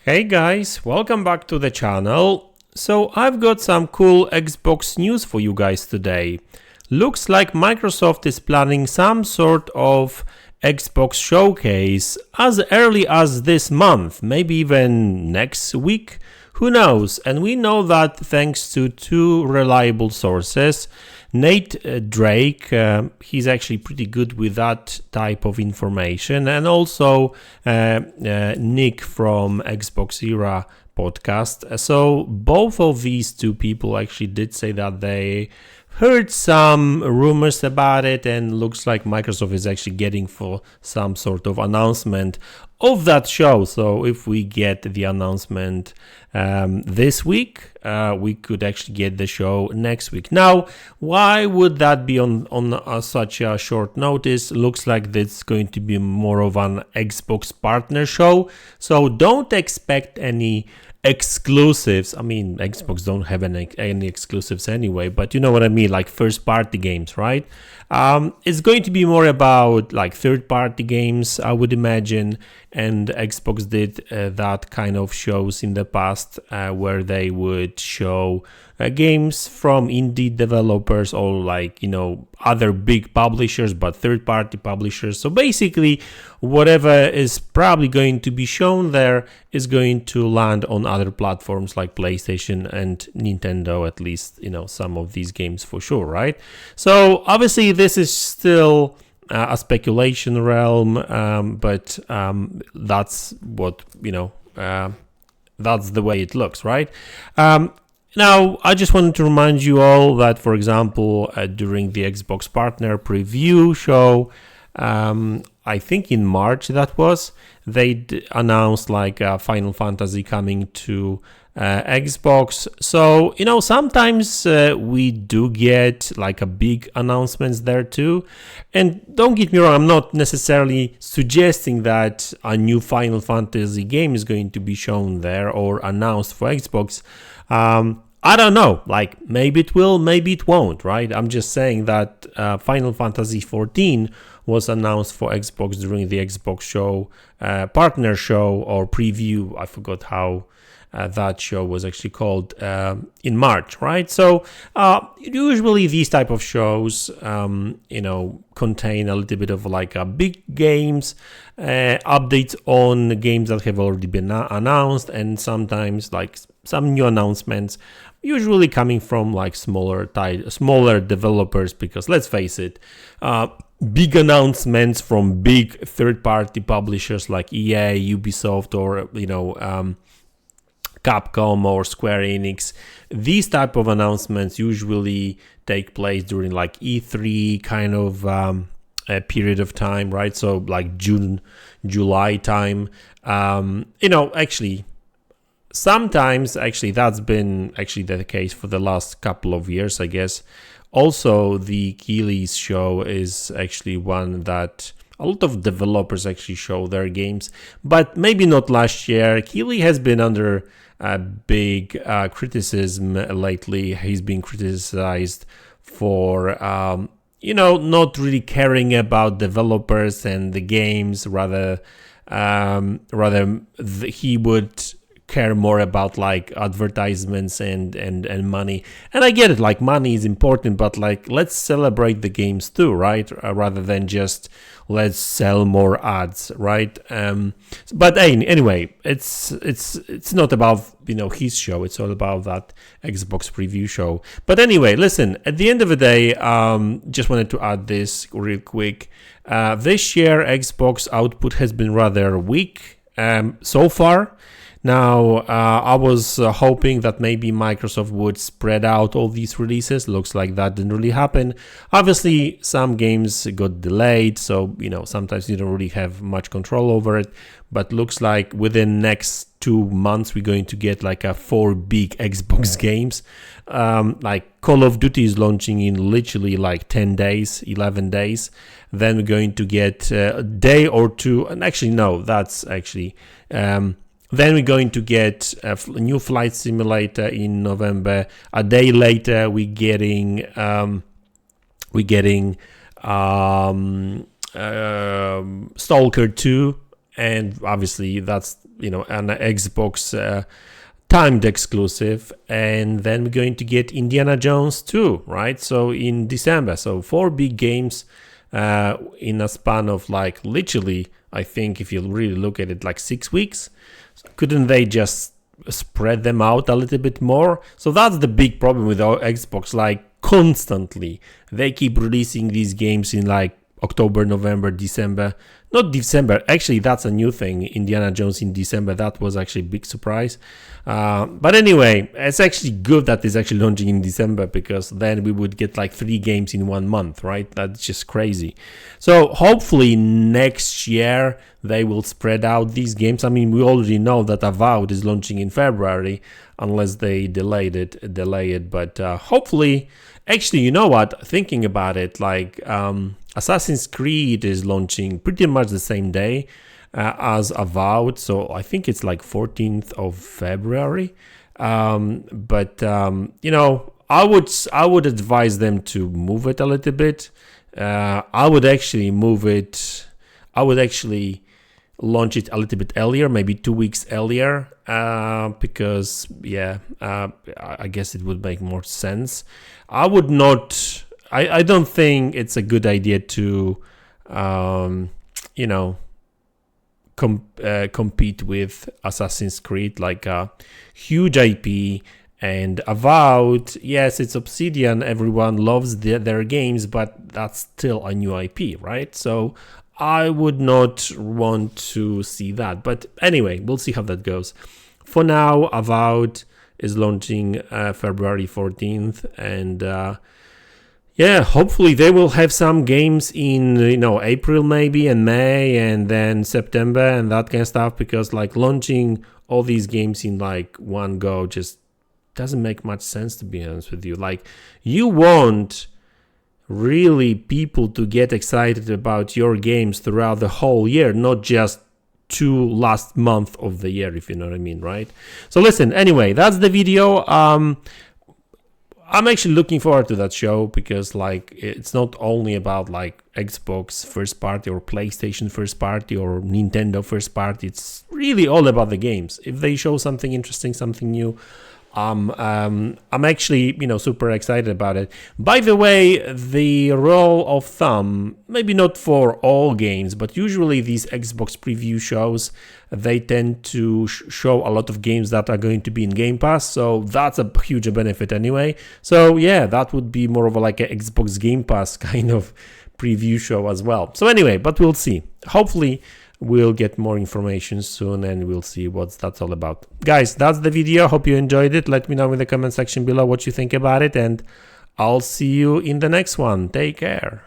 Hey guys, welcome back to the channel. So I've got some cool Xbox news for you guys today. Looks like Microsoft is planning some sort of Xbox showcase as early as this month, maybe even next week. Who knows? And we know that thanks to two reliable sources. Nate Drake, he's actually pretty good with that type of information, and also Nick from Xbox Era podcast. So both of these two people actually did say that they heard some rumors about it, and looks like Microsoft is actually getting for some sort of announcement of that show. So if we get the announcement this week, we could actually get the show next week. Now, why would that be on such a short notice? Looks like this is going to be more of an Xbox partner show, so don't expect any exclusives. I mean, Xbox don't have any exclusives anyway, but you know what I mean, like first party games, right? It's going to be more about like third party games, I would imagine, and Xbox did that kind of shows in the past where they would show games from indie developers or like, you know, other big publishers, but third party publishers. So basically whatever is probably going to be shown there is going to land on other platforms like PlayStation and Nintendo, at least, you know, some of these games for sure, right? So obviously this is still a speculation realm, but that's what, you know, that's the way it looks, right? Now, I just wanted to remind you all that, for example, during the Xbox Partner Preview show, I think in March that was, they announced like Final Fantasy coming to Xbox. So, you know, sometimes we do get like a big announcements there too. And don't get me wrong, I'm not necessarily suggesting that a new Final Fantasy game is going to be shown there or announced for Xbox. I don't know, like maybe it will, maybe it won't, right? I'm just saying that Final Fantasy 14 was announced for Xbox during the Xbox show, partner show or preview. I forgot how that show was actually called in March, right? So usually these type of shows, you know, contain a little bit of like big games, updates on games that have already been announced, and sometimes like some new announcements, usually coming from like smaller developers, because let's face it, big announcements from big third-party publishers like EA, Ubisoft, or you know, Capcom or Square Enix, these type of announcements usually take place during like E3 kind of a period of time, right? So like June, July time. You know, actually, sometimes actually that's been actually the case for the last couple of years, I guess. Also, the Keighley's show is actually one that a lot of developers actually show their games, but maybe not last year. Keighley has been under big criticism lately. He's been criticized for, you know, not really caring about developers and the games. Rather, he would care more about like advertisements and money. And I get it, like money is important, but like let's celebrate the games too, right? Rather than just let's sell more ads, right? But anyway, it's not about, you know, his show. It's all about that Xbox preview show. But anyway, listen, at the end of the day, just wanted to add this real quick. This year Xbox output has been rather weak so far. Now, I was hoping that maybe Microsoft would spread out all these releases. Looks like that didn't really happen. Obviously, some games got delayed, so, you know, sometimes you don't really have much control over it. But looks like within next 2 months, we're going to get like 4 big Xbox games. Like Call of Duty is launching in literally like 10 days, 11 days. Then we're going to get a day or two. And actually, no, that's actually... Then we're going to get a new flight simulator in November. A day later, we're getting Stalker 2, and obviously that's an Xbox timed exclusive, and then we're going to get Indiana Jones 2, right? So in December, so 4 big games in a span of like literally, I think if you really look at it, like 6 weeks. So couldn't they just spread them out a little bit more? So that's the big problem with our Xbox, like constantly they keep releasing these games in like October, November, December. Not December, actually that's a new thing, Indiana Jones in December. That was actually a big surprise. But anyway, it's actually good that it's actually launching in December, because then we would get like 3 games in 1 month, right? That's just crazy. So hopefully next year they will spread out these games. I mean, we already know that Avowed is launching in February, unless they delay it. But hopefully, actually, you know what? Thinking about it, like Assassin's Creed is launching pretty much the same day as Avowed, so I think it's like 14th of February. But I would advise them to move it a little bit. I would actually launch it a little bit earlier, maybe 2 weeks earlier, because I guess it would make more sense. I don't think it's a good idea to compete with Assassin's Creed, like a huge IP. And Avowed, yes, it's Obsidian, everyone loves their games, but that's still a new IP, right? So I would not want to see that. But anyway, we'll see how that goes. For now, Avowed is launching February 14th, and hopefully they will have some games in April maybe, and May, and then September and that kind of stuff, because like launching all these games in like one go just doesn't make much sense, to be honest with you. Like, you want really people to get excited about your games throughout the whole year, not just last month of the year, if you know what I mean, right? So listen, anyway, that's the video. I'm actually looking forward to that show, because like it's not only about like Xbox first party or PlayStation first party or Nintendo first party. It's really all about the games. If they show something interesting, something new, I'm actually super excited about it. By the way, the rule of thumb, maybe not for all games, but usually these Xbox preview shows, they tend to show a lot of games that are going to be in Game Pass, so that's a huge benefit anyway. So yeah, that would be more of like an Xbox Game Pass kind of preview show as well. So anyway, but we'll see. Hopefully we'll get more information soon, and we'll see what that's all about. Guys, that's the video. Hope you enjoyed it. Let me know in the comment section below what you think about it, and I'll see you in the next one. Take care.